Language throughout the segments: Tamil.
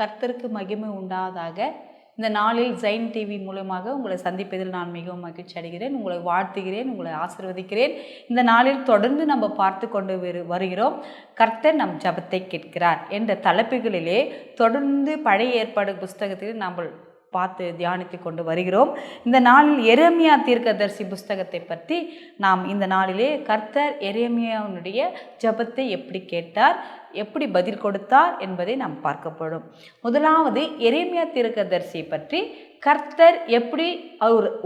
கர்த்தருக்கு மகிமை உண்டாவதாக. இந்த நாளில் ஜெயின் டிவி மூலமாக உங்களை சந்திப்பதில் நான் மிகவும் மகிழ்ச்சி அடைகிறேன். உங்களை வாழ்த்துகிறேன், உங்களை ஆசீர்வதிக்கிறேன். இந்த நாளில் தொடர்ந்து நம்ம பார்த்து கொண்டு வருகிறோம். கர்த்தர் நம் ஜெபத்தை கேட்கிறார் என்ற தலைப்புகளிலே தொடர்ந்து பழைய ஏற்பாடு புஸ்தகத்தில் நாம் பார்த்து தியானித்து கொண்டு வருகிறோம். இந்த நாளில் எரேமியா தீர்க்கதரிசி புஸ்தகத்தை பற்றி நாம் இந்த நாளிலே கர்த்தர் எரேமியாவுடைய ஜெபத்தை எப்படி கேட்டார், எப்படி பதில் கொடுத்தார் என்பதை நாம் பார்க்கப்படும். முதலாவது எரேமியா தீர்க்கதரிசியை பற்றி கர்த்தர் எப்படி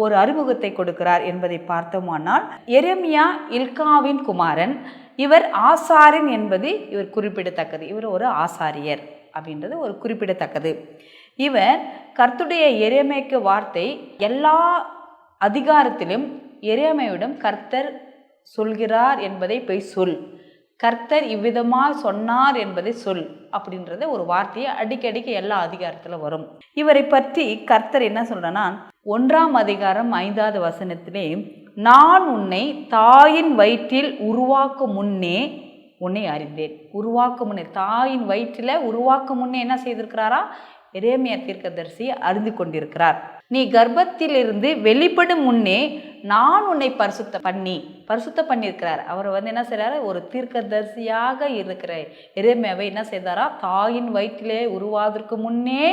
ஒரு அறிமுகத்தை கொடுக்கிறார் என்பதை பார்த்தோமானால், எரேமியா இல்காவின் குமாரன். இவர் ஆசாரியன் என்பது இவர் குறிப்பிடத்தக்கது. இவர் ஒரு ஆசாரியர் அப்படின்றது ஒரு குறிப்பிடத்தக்கது. இவர் கர்த்தருடைய எரேமியாவுக்கு வார்த்தை எல்லா அதிகாரத்திலும் எரேமியாவிடம் கர்த்தர் சொல்கிறார் என்பதை போய் சொல், கர்த்தர் இவ்விதமாக சொன்னார் என்பதை சொல் அப்படின்றத ஒரு வார்த்தையை அடிக்கடிக்கு எல்லா அதிகாரத்தில் வரும். இவரை பற்றி கர்த்தர் என்ன சொல்றனா, 1ஆம் அதிகாரம் 5வது வசனத்திலே, நான் உன்னை தாயின் வயிற்றில் உருவாக்கும் முன்னே உன்னை அறிந்தேன். உருவாக்கும் முன்னே, தாயின் வயிற்றில் உருவாக்கும் முன்னே என்ன செய்திருக்கிறாரா, எரேமியா தீர்க்கதரிசி அறிந்து கொண்டிருக்கிறார். நீ கர்ப்பத்திலிருந்து வெளிப்படும் முன்னே நான் உன்னை பரிசுத்த பண்ணியிருக்கிறார். அவர் என்ன செய்கிறாரு, ஒரு தீர்க்கதரிசியாக இருக்கிற எரேமியாவை என்ன செய்தாரா, தாயின் வயிற்றிலே உருவாவதற்கு முன்னே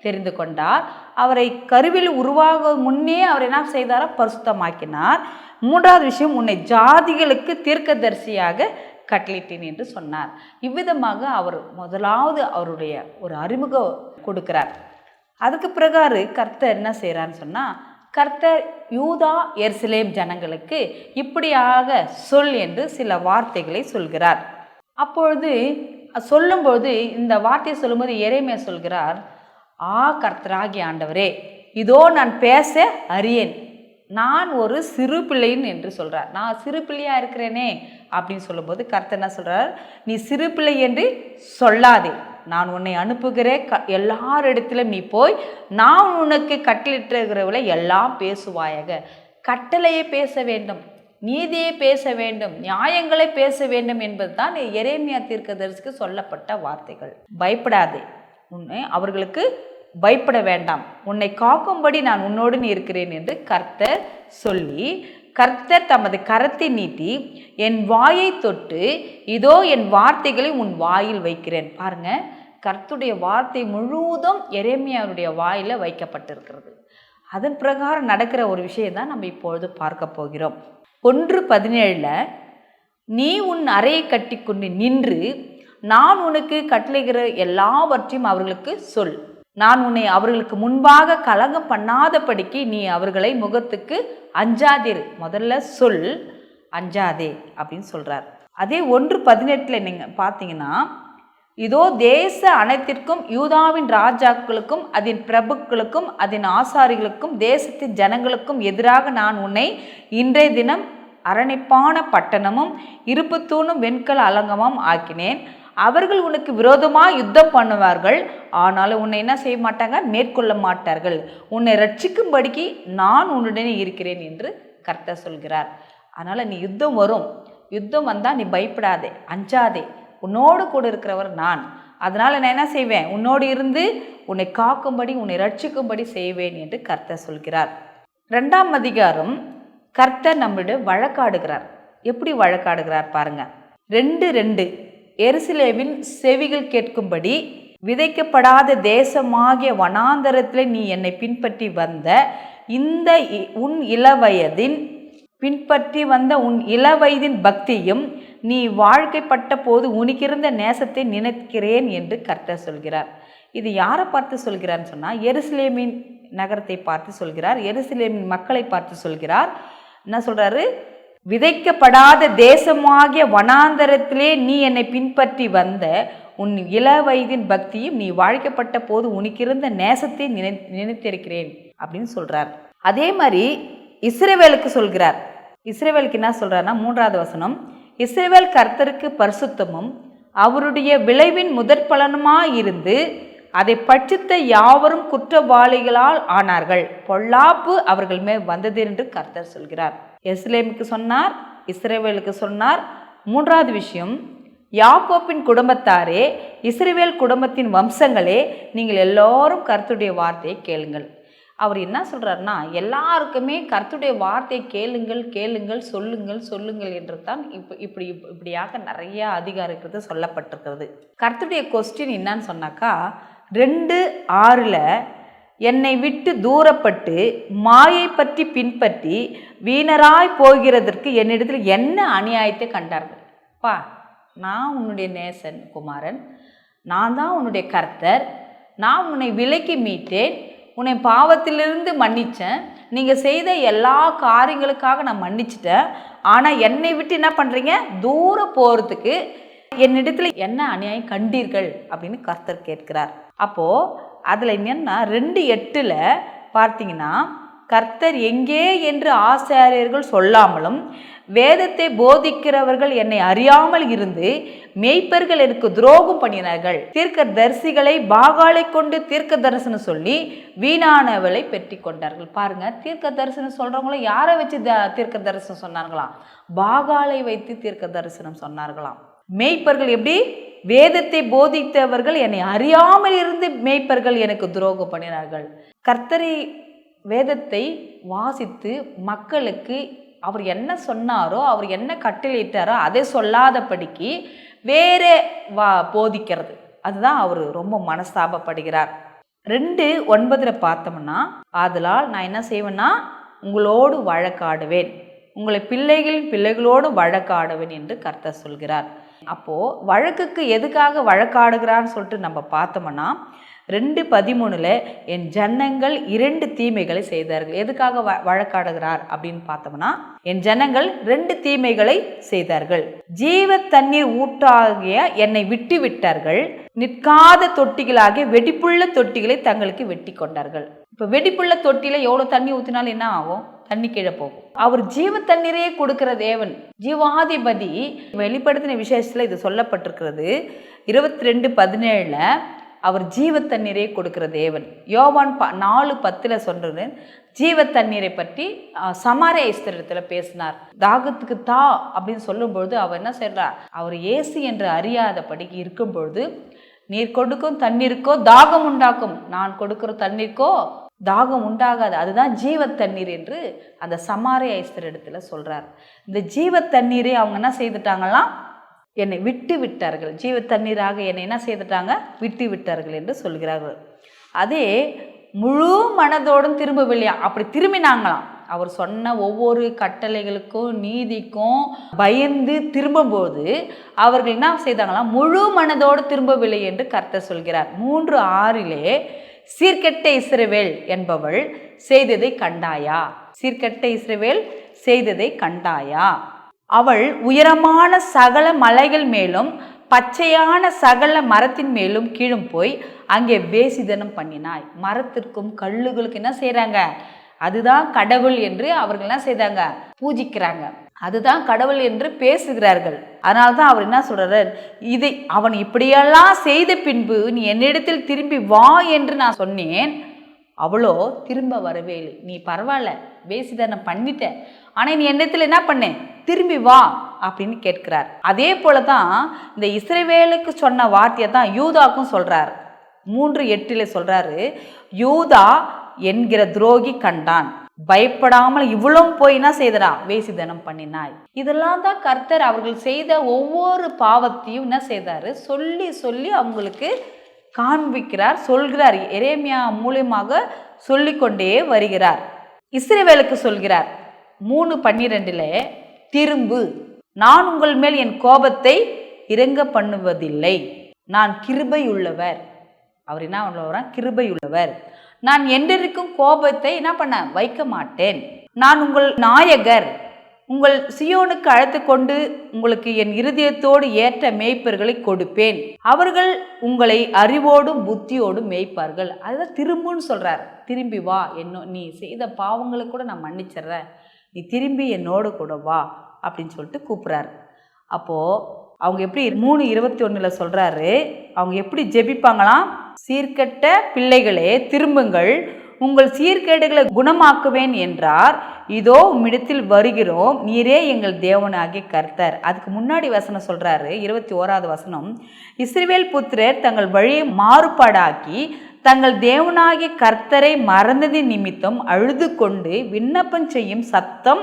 தெரிந்து கொண்டார். அவரை கருவில் உருவாக முன்னே அவர் என்ன செய்தாரா, பரிசுத்தமாக்கினார். 3வது விஷயம், உன்னை ஜாதிகளுக்கு தீர்க்கதரிசியாக கட்டளிட்டேன் என்று சொன்னார். இவ்விதமாக அவர் முதலாவது அவருடைய ஒரு அறிமுகம் கொடுக்கிறார். அதுக்கு பிறகு கர்த்தர் என்ன செய்கிறான்னு சொன்னால், கர்த்தர் யூதா எருசலேம் ஜனங்களுக்கு இப்படியாக சொல் என்று சில வார்த்தைகளை சொல்கிறார். அப்பொழுது சொல்லும்போது, இந்த வார்த்தையை சொல்லும்போது எரேமியா சொல்கிறார், கர்த்தராகிய ஆண்டவரே, இதோ நான் பேச அறியேன், நான் ஒரு சிறு பிள்ளைன்னு என்று சொல்கிறார். நான் சிறு பிள்ளையாக இருக்கிறேனே அப்படின்னு சொல்லும்போது கர்த்தர் என்ன சொல்கிறார், நீ சிறு பிள்ளை என்று சொல்லாதே, நான் உன்னை அனுப்புகிறேன், எல்லாரிடத்திலும் நீ போய் நான் உனக்கு கட்டளிட்டுகிறவளை எல்லாம் பேசுவாயாக. கட்டளையை பேச வேண்டும், நீதியை பேச வேண்டும், நியாயங்களை பேச வேண்டும் என்பது தான் எரேமியா தீர்க்கதரிசிக்கு சொல்லப்பட்ட வார்த்தைகள். பயப்படாதே, உன்னை அவர்களுக்கு பயப்பட வேண்டாம், உன்னை காக்கும்படி நான் உன்னோடு இருக்கிறேன் என்று கர்த்தர் சொல்லி, கர்த்தர் தமது கரத்தை நீட்டி என் வாயை தொட்டு, இதோ என் வார்த்தைகளை உன் வாயில் வைக்கிறேன். பாருங்க, கர்த்தருடைய வார்த்தை முழுவதும் எரேமியாவுடைய வாயில் வைக்கப்பட்டிருக்கிறது. அதன் பிரகாரம் நடக்கிற ஒரு விஷயம் தான் நம்ம இப்பொழுது பார்க்க போகிறோம். 1:17 நீ உன் அறையை கட்டி கொண்டு நின்று நான் உனக்கு கட்டளைகிற எல்லாவற்றையும் அவர்களுக்கு சொல், நான் உன்னை அவர்களுக்கு முன்பாக கலகம் பண்ணாதபடிக்கு நீ அவர்களை முகத்துக்கு அஞ்சாதீர். முதல்ல சொல், அஞ்சாதே அப்படின்னு சொல்கிறார். அதே 1:18 நீங்கள் பார்த்தீங்கன்னா, இதோ தேச அனைத்திற்கும் யூதாவின் ராஜாக்களுக்கும் அதன் பிரபுக்களுக்கும் அதன் ஆசாரிகளுக்கும் தேசத்தின் ஜனங்களுக்கும் எதிராக நான் உன்னை இன்றைய தினம் அரணிப்பான பட்டணமும் இருப்பு தூணும் வெண்கல அலங்கமும் ஆக்கினேன். அவர்கள் உனக்கு விரோதமாக யுத்தம் பண்ணுவார்கள், ஆனாலும் உன்னை என்ன செய்ய மாட்டாங்க, மேற்கொள்ள மாட்டார்கள். உன்னை ரட்சிக்கும்படிக்கு நான் உன்னுடனே இருக்கிறேன் என்று கர்த்தர் சொல்கிறார். அதனால் நீ யுத்தம் வரும், யுத்தம் வந்தால் நீ பயப்படாதே, அஞ்சாதே, உன்னோடு கூட இருக்கிறவர் நான். அதனால் நான் என்ன செய்வேன், உன்னோடு இருந்து உன்னை காக்கும்படி உன்னை ரட்சிக்கும்படி செய்வேன் என்று கர்த்தர் சொல்கிறார். 2ஆம் அதிகாரம் கர்த்தர் நம்மிடம் வழக்காடுகிறார். எப்படி வழக்காடுகிறார் பாருங்க. 2:2 எருசலேமின் செவிகள் கேட்கும்படி விதைக்கப்படாத தேசமாகிய வனாந்தரத்தில் நீ என்னை பின்பற்றி வந்த உன் இளவயதின் பக்தியும் நீ வாழ்க்கைப்பட்ட போது உனக்கிருந்த நேசத்தை நினைக்கிறேன் என்று கர்த்தர் சொல்கிறார். இது யாரை பார்த்து சொல்கிறார்னு சொன்னால், எருசலேமின் நகரத்தை பார்த்து சொல்கிறார், எருசலேமின் மக்களை பார்த்து சொல்கிறார். என்ன சொல்கிறாரு, விதைக்கப்படாத தேசமாகிய வனாந்தரத்திலே நீ என்னை பின்பற்றி வந்த உன் இளவயதின் பக்தியும் நீ வாழ்க்கப்பட்ட போது உனக்கிருந்த நேசத்தை நினைத்திருக்கிறேன் அப்படின்னு சொல்கிறார். அதே மாதிரி இஸ்ரவேலுக்கு சொல்கிறார். இஸ்ரவேலுக்கு என்ன சொல்கிறார்னா, 3வது வசனம், இஸ்ரவேல் கர்த்தருக்கு பரிசுத்தமும் அவருடைய விளைவின் முதற் பலனுமாயிருந்து அதை பட்சித்த யாவரும் குற்றவாளிகளால் ஆனார்கள், பொல்லாப்பு அவர்கள் மேல் வந்தது என்று கர்த்தர் சொல்கிறார். எருசலேமுக்கு சொன்னார், இஸ்ரவேலுக்கு சொன்னார். 3வது விஷயம், யாக்கோப்பின் குடும்பத்தாரே இஸ்ரவேல் குடும்பத்தின் வம்சங்களே, நீங்கள் எல்லோரும் கர்த்தருடைய வார்த்தையை கேளுங்கள். அவர் என்ன சொல்கிறாருன்னா, எல்லாருக்குமே கர்த்தருடைய வார்த்தையை கேளுங்கள் கேளுங்கள், சொல்லுங்கள் சொல்லுங்கள் என்று தான் இப்படியாக நிறைய அதிகாரங்கிறது சொல்லப்பட்டிருக்கிறது. கர்த்தருடைய கொஸ்டின் என்னன்னு சொன்னாக்கா, 2:6 என்னை விட்டு தூரப்பட்டு மாயை பற்றி பின்பற்றி வீணராய் போகிறதற்கு என்னிடத்தில் என்ன அநியாயத்தை கண்டார்கள். பா, நான் உன்னுடைய நேசன் குமாரன், நான் தான் உன்னுடைய கர்த்தர், நான் உன்னை விலைக்கு மீட்டேன், உன்னை பாவத்திலிருந்து மன்னித்தேன், நீங்கள் செய்த எல்லா காரியங்களுக்காக நான் மன்னிச்சிட்டேன். ஆனால் என்னை விட்டு என்ன பண்ணுறீங்க, தூரம் போகிறதுக்கு என்னிடத்தில் என்ன அநியாயம் கண்டீர்கள் அப்படின்னு கர்த்தர் கேட்கிறார். அப்போது அதில் என்னென்னா 2:8 பார்த்தீங்கன்னா, கர்த்தர் எங்கே என்று ஆசாரியர்கள் சொல்லாமலும் வேதத்தை போதிக்கிறவர்கள் என்னை அறியாமல் இருந்து மேய்ப்பர்கள் எனக்கு துரோகம் பண்ணினார்கள். தீர்க்க தரிசிகளை பாகாலை கொண்டு தீர்க்க தரிசனம் சொல்லி வீணானவளை பெற்றி கொண்டார்கள். பாருங்க, தீர்க்க தரிசனம் சொல்றவங்களும் யாரை வச்சு தீர்க்க தரிசனம் சொன்னார்களாம்? பாகாலை வைத்து தீர்க்க தரிசனம் சொன்னார்களாம். மேய்ப்பர்கள் எப்படி? வேதத்தை போதித்தவர்கள் என்னை அறியாமல் இருந்து மேய்ப்பர்கள் எனக்கு துரோகம் பண்ணினார்கள். கர்த்தரை வேதத்தை வாசித்து மக்களுக்கு அவர் என்ன சொன்னாரோ, அவர் என்ன கட்டளையிட்டாரோ அதை சொல்லாதபடிக்கு வேறே போதிக்கிறது, அதுதான் அவர் ரொம்ப மனஸ்தாபப்படுகிறார். 2:9 பார்த்தோம்னா, ஆதலால் நான் என்ன செய்வேன்னா, உங்களோடு வழக்காடுவேன், உங்களை பிள்ளைகளின் பிள்ளைகளோடு வழக்காடுவேன் என்று கர்த்தர் சொல்கிறார். அப்போது வழக்குக்கு எதுக்காக வழக்காடுகிறான்னு சொல்லிட்டு நம்ம பார்த்தோம்னா, 2:13 என் ஜனங்கள் 2 தீமைகளை செய்தார்கள். எதுக்காக வழக்காடுகிறார் அப்படின்னு பார்த்தோம்னா, என் ஜனங்கள் 2 தீமைகளை செய்தார்கள். ஜீவ தண்ணீர் ஊற்றாகிய என்னை விட்டு விட்டார்கள், நிற்காத தொட்டிகளாகிய வெடிப்புள்ள தொட்டிகளை தங்களுக்கு வெட்டி கொண்டார்கள். இப்போ வெடிப்புள்ள தொட்டியில் எவ்வளோ தண்ணி ஊற்றினாலும் என்ன ஆகும்? தண்ணி கீழே போகும். அவர் ஜீவ தண்ணீரையே கொடுக்கிற தேவன், ஜீவாதிபதி. வெளிப்படுத்தின விசேஷத்தில் இது சொல்லப்பட்டிருக்கிறது. 22:17 அவர் ஜீவ தண்ணீரை கொடுக்கிற தேவன். யோவான் 4:10 சொல்றது ஜீவ தண்ணீரை பற்றி சமாரிய ஸ்திரத்தில் பேசினார். தாகத்துக்கு தா அப்படின்னு சொல்லும்பொழுது அவர் என்ன சொல்றார்? அவர் இயேசு என்று அறியாதபடிக்கு இருக்கும்பொழுது, நீர் கொடுக்கும் தண்ணீருக்கோ தாகம் உண்டாக்கும், நான் கொடுக்கிற தண்ணீருக்கோ தாகம் உண்டாகாது, அதுதான் ஜீவ தண்ணீர் என்று அந்த சமாரிய ஸ்திரத்தில் சொல்றார். இந்த ஜீவ தண்ணீரை அவங்க என்ன செய்துட்டாங்களாம்? என்னை விட்டு விட்டார்கள். ஜீவ தண்ணீராக என்னை என்ன செய்துட்டாங்க? விட்டு விட்டார்கள் என்று சொல்கிறார்கள். அதே முழு மனதோடும் திரும்பவில்லையா? அப்படி திரும்பினாங்களாம். அவர் சொன்ன ஒவ்வொரு கட்டளைகளுக்கும் நீதிக்கும் பயந்து திரும்பும்போது அவர்கள் என்ன செய்தாங்களாம்? முழு மனதோடு திரும்பவில்லை என்று கர்த்தர் சொல்கிறார். 3:6 சீர்கெட்ட இஸ்ரவேல் என்பவள் செய்ததை கண்டாயா? சீர்கெட்ட இஸ்ரவேல் செய்ததை கண்டாயா? அவள் உயரமான சகல மலைகள் மேலும் பச்சையான சகல மரத்தின் மேலும் கீழும் போய் அங்கே வேசிதனம் பண்ணினாய். மரத்திற்கும் கல்லுகளுக்கு என்ன செய்கிறாங்க? அதுதான் கடவுள் என்று அவர்கள் என்ன செய்தாங்க? பூஜிக்கிறாங்க. அதுதான் கடவுள் என்று பேசுகிறார்கள். அதனால தான் அவர் என்ன சொல்றாரு? இதை அவன் இப்படியெல்லாம் செய்த பின்பு நீ என்னிடத்தில் திரும்பி வா என்று நான் சொன்னேன், அவளோ திரும்ப வரவே இல்லை. நீ பரவாயில்ல, வேசிதனம் பண்ணிட்ட, ஆனால் நீ என்னிடத்தில் என்ன பண்ண? திரும்பி வா அப்படின்னு கேட்கிறார். அதே போல தான் இந்த இஸ்ரவேலுக்கு சொன்ன வார்த்தையை தான் யூதாக்கும் சொல்றார். 3:8 சொல்றாரு, யூதா என்கிற துரோகி கண்டான், பயப்படாமல் இவ்வளவும் போய் என்ன செய்தா? வேசிதனம் பண்ணினாய். இதெல்லாம் தான் கர்த்தர் அவர்கள் செய்த ஒவ்வொரு பாவத்தையும் என்ன செய்தாரு? சொல்லி சொல்லி அவங்களுக்கு காண்பிக்கிறார், சொல்கிறார். எரேமியா மூலமாக சொல்லிக்கொண்டே வருகிறார். இஸ்ரவேலுக்கு சொல்கிறார் 3:12 திரும்பு, நான் உங்கள் மேல் என் கோபத்தை இறங்க பண்ணுவதில்லை, நான் கிருபை உள்ளவர். அவர் என்ன உள்ளவரா? கிருபை உள்ளவர். நான் என்றிருக்கும் கோபத்தை என்ன பண்ண வைக்க மாட்டேன். நான் உங்கள் நாயகர், உங்கள் சியோனுக்கு அழைத்து கொண்டு உங்களுக்கு என் இருதயத்தோடு ஏற்ற மேய்ப்பர்களை கொடுப்பேன், அவர்கள் உங்களை அறிவோடும் புத்தியோடும் மேய்ப்பார்கள். அதுதான் திரும்புன்னு சொல்றார். திரும்பி வா, நீ செய்த பாவங்களை கூட நான் மன்னிச்சிடுறேன், நீ திரும்பி என்னோடு கூட வா அப்படின்னு சொல்லிட்டு கூப்பிட்றாரு. அப்போது அவங்க எப்படி 3:21 சொல்கிறாரு, அவங்க எப்படி ஜெபிப்பாங்களாம்? சீர்கெட்ட பிள்ளைகளே திரும்புங்கள், உங்கள் சீர்கேடுகளை குணமாக்குவேன் என்றார் இதோ உம்மிடத்தில் வருகிறோம், நீரே எங்கள் தேவனாகிய கர்த்தர். அதுக்கு முன்னாடி வசனம் சொல்றாரு, 21வது வசனம், இஸ்ரவேல் புத்திரர் தங்கள் வழியை மாறுபாடாக்கி தங்கள் தேவனாகிய கர்த்தரை மறந்ததின் நிமித்தம் அழுது கொண்டு விண்ணப்பம் செய்யும் சத்தம்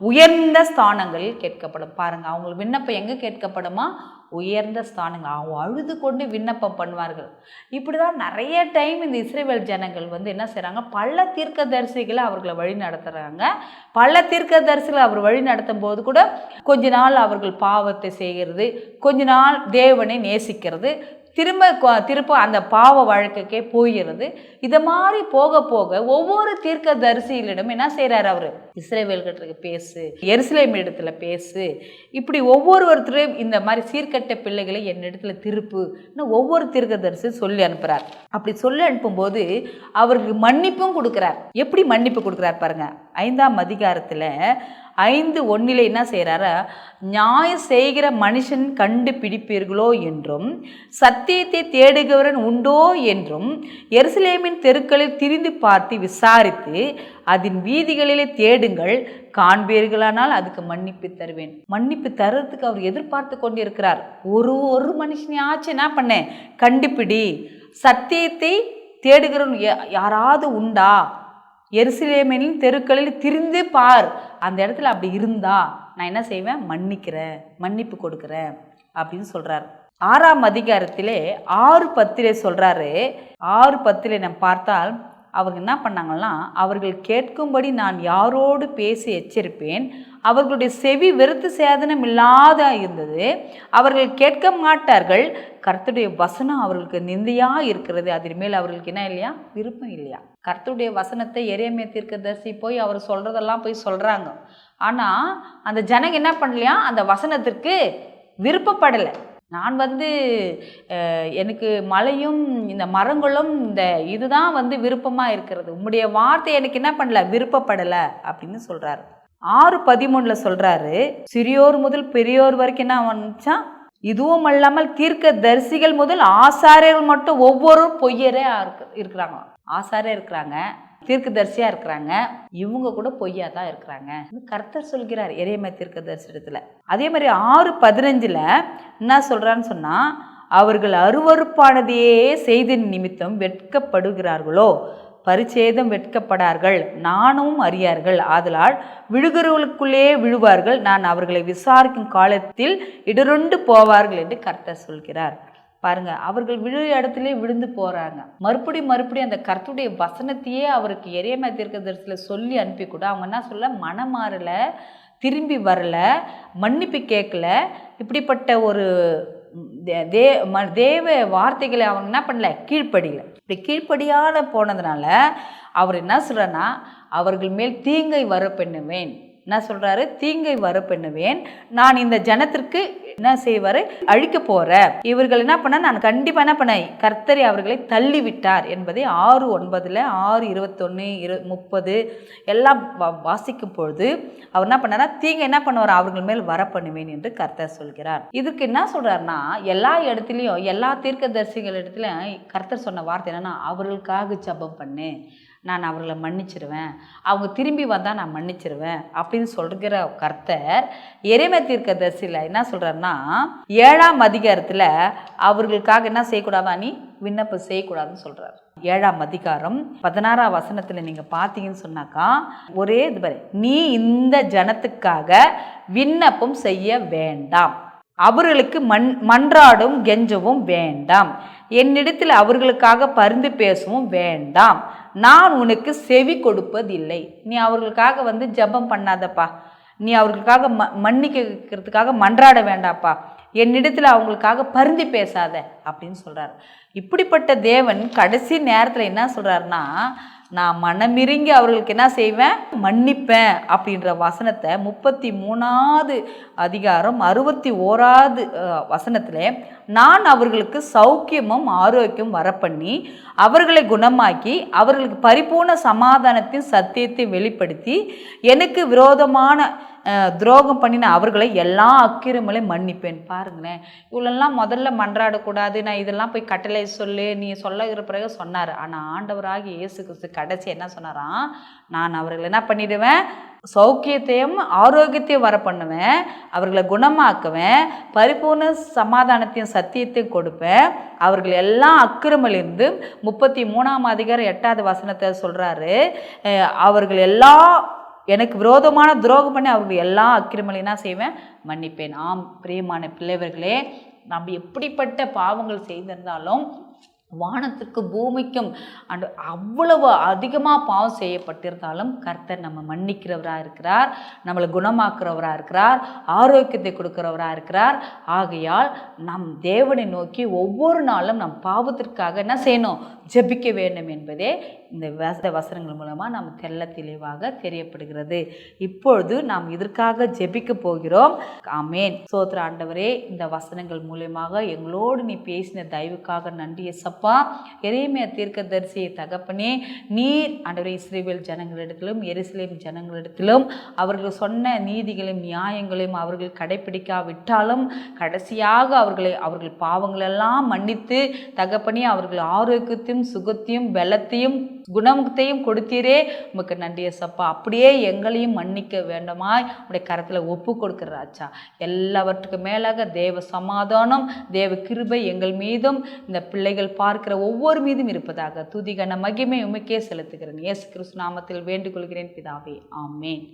உயர்ந்த ஸ்தானங்களில் கேட்கப்படும். பாருங்க, அவங்களுக்கு விண்ணப்பம் எங்கே கேட்கப்படுமா? உயர்ந்த ஸ்தானங்கள். அவங்க அழுது கொண்டு விண்ணப்பம் பண்ணுவார்கள். இப்படி தான் நிறைய டைம் இந்த இஸ்ரவேல் ஜனங்கள் என்ன செய்கிறாங்க, பல தீர்க்கதரிசிகளை அவர்களை வழி நடத்துகிறாங்க. பல தீர்க்கதரிசிகளை அவர் வழி நடத்தும் போது கூட கொஞ்ச நாள் அவர்கள் பாவத்தை செய்கிறது, கொஞ்ச நாள் தேவனை நேசிக்கிறது, திரும்ப அந்த பாவ வழக்குக்கே போகிறது. இதை மாதிரி போக போக ஒவ்வொரு தீர்க்கதரிசிகளிடம் என்ன செய்கிறார், அவர் இஸ்ரவேல்கிட்ட பேசு, எருசலேம் இடத்துல பேசு, இப்படி ஒவ்வொருத்தரையும் இந்த மாதிரி சீர்கட்ட பிள்ளைகளை என்னிடத்துல திருப்பு ஒவ்வொரு தீர்க்கதரிசி சொல்லி அனுப்புகிறார். அப்படி சொல்லி அனுப்பும்போது அவருக்கு மன்னிப்பும் கொடுக்குறார். எப்படி மன்னிப்பு கொடுக்குறார் பாருங்க, 5ஆம் அதிகாரத்தில் 5:1 என்ன செய்கிறாரா, நியாயம் செய்கிற மனுஷன் கண்டுபிடிப்பீர்களோ என்றும் சத்தியத்தை தேடுகிறவன் உண்டோ என்றும் எருசலேமின் தெருக்களில் திரிந்து பார்த்து விசாரித்து அதன் வீதிகளிலே தேடுங்கள், காண்பீர்களானால் அதுக்கு மன்னிப்பு தருவேன். மன்னிப்பு தருறதுக்கு அவர் எதிர்பார்த்து கொண்டிருக்கிறார். ஒரு மனுஷனையாச்சும் என்ன பண்ண, கண்டுபிடி, சத்தியத்தை தேடுகிறவன் யாராவது உண்டா, எருசலேமின் தெருக்களில் திரிந்து பார், அந்த இடத்துல அப்படி இருந்தா நான் என்ன செய்வேன், மன்னிக்கிறேன், மன்னிப்பு கொடுக்குறேன் அப்படின்னு சொல்கிறார். 6ஆம் அதிகாரத்திலே 6:10 சொல்கிறாரு. 6:10 நம்ம பார்த்தால் அவங்க என்ன பண்ணாங்கன்னா, அவர்கள் கேட்கும்படி நான் யாரோடு பேசி எச்சரிப்பேன், அவர்களுடைய செவி வெறுத்து சேதனம் இல்லாத இருந்தது, அவர்கள் கேட்க மாட்டார்கள், கர்த்தருடைய வசனம் அவர்களுக்கு நிந்தையாக இருக்கிறது, அதன் மேல் அவர்களுக்கு என்ன இல்லையா, விருப்பம் இல்லையா. கர்த்தருடைய வசனத்தை எரேமியா தீர்க்கதரிசி போய் அவர் சொல்கிறதெல்லாம் போய் சொல்கிறாங்க. ஆனால் அந்த ஜனங்க என்ன பண்ணலையா, அந்த வசனத்திற்கு விருப்பப்படலை. நான் எனக்கு மலையும் இந்த மரங்களும் இந்த இதுதான் விருப்பமாக இருக்கிறது, உம்முடைய வார்த்தை எனக்கு என்ன பண்ணல, விருப்பப்படலை அப்படின்னு சொல்கிறாரு. 6:13 சொல்கிறாரு, சிறியோர் முதல் பெரியோர் வரைக்கும் என்ன வந்துச்சா, இதுவும் அல்லாமல் தீர்க்க தரிசிகள் முதல் ஆசாரியர்கள் மட்டும் ஒவ்வொருவரும் பொய்யரே இருக்கிறாங்க. ஆசாரியா இருக்கிறாங்க, தீர்க்கதரிசியா இருக்கிறாங்க, இவங்க கூட பொய்யா தான் இருக்கிறாங்க. கர்த்தர் சொல்கிறார் எரேமியா தீர்க்கதரிசி இடத்துல. அதே மாதிரி 6:15 என்ன சொல்றான்னு சொன்னா, அவர்கள் அருவருப்பானதையே செய்தின் நிமித்தம் வெட்கப்படுகிறார்களோ பரிச்சேதம் வெட்கப்படார்கள், நானும் அறியார்கள், ஆதலால் விழுகிறவர்களுக்குள்ளே விழுவார்கள், நான் அவர்களை விசாரிக்கும் காலத்தில் இடருண்டு போவார்கள் என்று கர்த்தர் சொல்கிறார். பாருங்க, அவர்கள் விழு இடத்துல விழுந்து போறாங்க. மறுபடியும் அந்த கர்த்தருடைய வசனத்தையே அவருக்கு எரேமியா தீர்க்கதரிசியில் சொல்லி அனுப்பி கூட அவங்க என்ன சொல்ல, மனமாறல, திரும்பி வரல, மன்னிப்பு கேட்கல. இப்படிப்பட்ட ஒரு தேவ வார்த்தைகளை அவங்க என்ன பண்ணல, கீழ்ப்படியில. இப்படி கீழ்ப்படியாத போனதுனால அவர் என்ன சொல்றன்னா, அவர்கள் மேல் தீங்கை வர பண்ணுவேன். என்ன சொல்றாரு, தீங்கை வர பண்ணுவேன், நான் இந்த ஜனத்திற்கு என்ன செய்வாரு, அழிக்க போறேன். இவர்கள் என்ன பண்ண, நான் கண்டிப்பா என்ன பண்ண, கர்த்தரை அவர்களை தள்ளி விட்டார் என்பதை 6:9 6:21 30 எல்லாம் வாசிக்கும் பொழுது அவர் என்ன பண்ணாரா, தீங்கை என்ன பண்ணுவார், அவர்கள் மேல் வர பண்ணுவேன் என்று கர்த்தர் சொல்கிறார். இதுக்கு என்ன சொல்றாருன்னா, எல்லா இடத்துலையும் எல்லா தீர்க்கதரிசிகள் இடத்துலையும் கர்த்தர் சொன்ன வார்த்தை என்னன்னா, அவர்களுக்காக ஜெபம் பண்ணு, நான் அவர்களை மன்னிச்சிடுவேன், அவங்க திரும்பி வந்தால் நான் மன்னிச்சிடுவேன் அப்படின்னு சொல்கிற கர்த்தர் எரேமியா தீர்க்கதரிசியில் என்ன சொல்கிறாருன்னா, 7ஆம் அதிகாரத்தில் அவர்களுக்காக என்ன செய்யக்கூடாதா, நீ விண்ணப்பம் செய்யக்கூடாதுன்னு சொல்கிறார். 7ஆம் அதிகாரம் 16ஆம் வசனத்தில் நீங்கள் பார்த்தீங்கன்னு சொன்னாக்கா, ஒரே இது பாரு, நீ இந்த ஜனத்துக்காக விண்ணப்பம் செய்ய வேண்டாம், அவர்களுக்கு மன்றாடும் கெஞ்சவும் வேண்டாம், என்னிடத்தில் அவர்களுக்காக பரிந்து பேசவும் வேண்டாம், நான் உனக்கு செவி கொடுப்பதில்லை. நீ அவர்களுக்காக ஜெபம் பண்ணாதப்பா, நீ அவர்களுக்காக மன்னிக்கிறதுக்காக மன்றாட வேண்டாப்பா, என்னிடத்தில் அவங்களுக்காக பரிந்து பேசாத அப்படின்னு சொல்கிறார். இப்படிப்பட்ட தேவன் கடைசி நேரத்தில் என்ன சொல்கிறாருன்னா, நான் மனமிருங்கி அவர்களுக்கு என்ன செய்வேன், மன்னிப்பேன் அப்படின்ற வசனத்தை 33ஆவது அதிகாரம் 61ஆவது வசனத்தில், நான் அவர்களுக்கு சௌக்கியமும் ஆரோக்கியம் வரப்பண்ணி அவர்களை குணமாக்கி அவர்களுக்கு பரிபூர்ண சமாதானத்தின் சத்தியத்தை வெளிப்படுத்தி எனக்கு விரோதமான துரோகம் பண்ணின அவர்களை எல்லா அக்கிரமங்களையும் மன்னிப்பேன். பாருங்களேன், இவ்வளோலாம் முதல்ல மன்றாடக்கூடாது, நான் இதெல்லாம் போய் கட்டளை சொல்லு நீ சொல்லுகிற பிறகு சொன்னார். ஆனால் ஆண்டவராகி இயேசு கிறிஸ்து கடைசி என்ன சொன்னாராம், நான் அவர்களை என்ன பண்ணிடுவேன், சௌக்கியத்தையும் ஆரோக்கியத்தையும் வர பண்ணுவேன், அவர்களை குணமாக்குவேன், பரிபூர்ண சமாதானத்தையும் சத்தியத்தையும் கொடுப்பேன், அவர்கள் எல்லாம் அக்கிரமிலிருந்து 33ஆம் அதிகாரம் 8வது வசனத்தை சொல்கிறாரு, அவர்கள் எல்லாம் எனக்கு விரோதமான துரோகம் பண்ணி அவர்கள் எல்லா அக்கிரமலையும் செய்வேன், மன்னிப்பேன். ஆம் பிரியமான பிள்ளைவர்களே, நம்ம எப்படிப்பட்ட பாவங்கள் செய்திருந்தாலும் வானத்துக்கு பூமிக்கும் அண்ட் அவ்வளவு அதிகமாக பாவம் செய்யப்பட்டிருந்தாலும் கர்த்தர் நம்ம மன்னிக்கிறவராக இருக்கிறார், நம்மளை குணமாக்குறவராக இருக்கிறார், ஆரோக்கியத்தை கொடுக்குறவராக இருக்கிறார். ஆகையால் நம் தேவனை நோக்கி ஒவ்வொரு நாளும் நம் பாவத்திற்காக என்ன செய்யணும், ஜெபிக்க வேண்டும் என்பதே இந்த வசனங்கள் மூலமாக நம்ம தெளிவாக தெரியப்படுகிறது. இப்பொழுது நாம் இதற்காக ஜெபிக்க போகிறோம். ஆமேன். சோத்திர ஆண்டவரே, இந்த வசனங்கள் மூலமாக எங்களோடு நீ பேசின தயவுக்காக நன்றி ஏசப்பா. எரேமியா தீர்க்கதரிசியை தகப்பனே, நீர் ஆண்டவரே இஸ்ரவேல் ஜனங்களிடத்திலும் எருசலேம் ஜனங்களிடத்திலும் அவர்கள் சொன்ன நீதிகளையும் நியாயங்களையும் அவர்கள் கடைபிடிக்காவிட்டாலும் கடைசியாக அவர்கள் பாவங்களெல்லாம் மன்னித்து தகப்பனே அவர்கள் ஆரோக்கியத்தையும் சுகத்தையும் பலத்தையும் குணத்தையும் கொடுத்தீரே, உமக்கு நன்றி ஏசப்பா. அப்படியே எங்களையும் மன்னிக்க வேண்டுமாய் உடைய கரத்தில் ஒப்பு கொடுக்குறாச்சா. எல்லாவற்றுக்கும் மேலாக தேவ சமாதானம் தேவ கிருபை எங்கள் மீதும் இந்த பிள்ளைகள் பார்க்கிற ஒவ்வொரு மீதும் இருப்பதாக துதிகன மகிமை உமக்கே செலுத்துகிறேன். இயேசு கிறிஸ்து நாமத்தில் வேண்டிக் கொள்கிறேன் பிதாவே, ஆமேன்.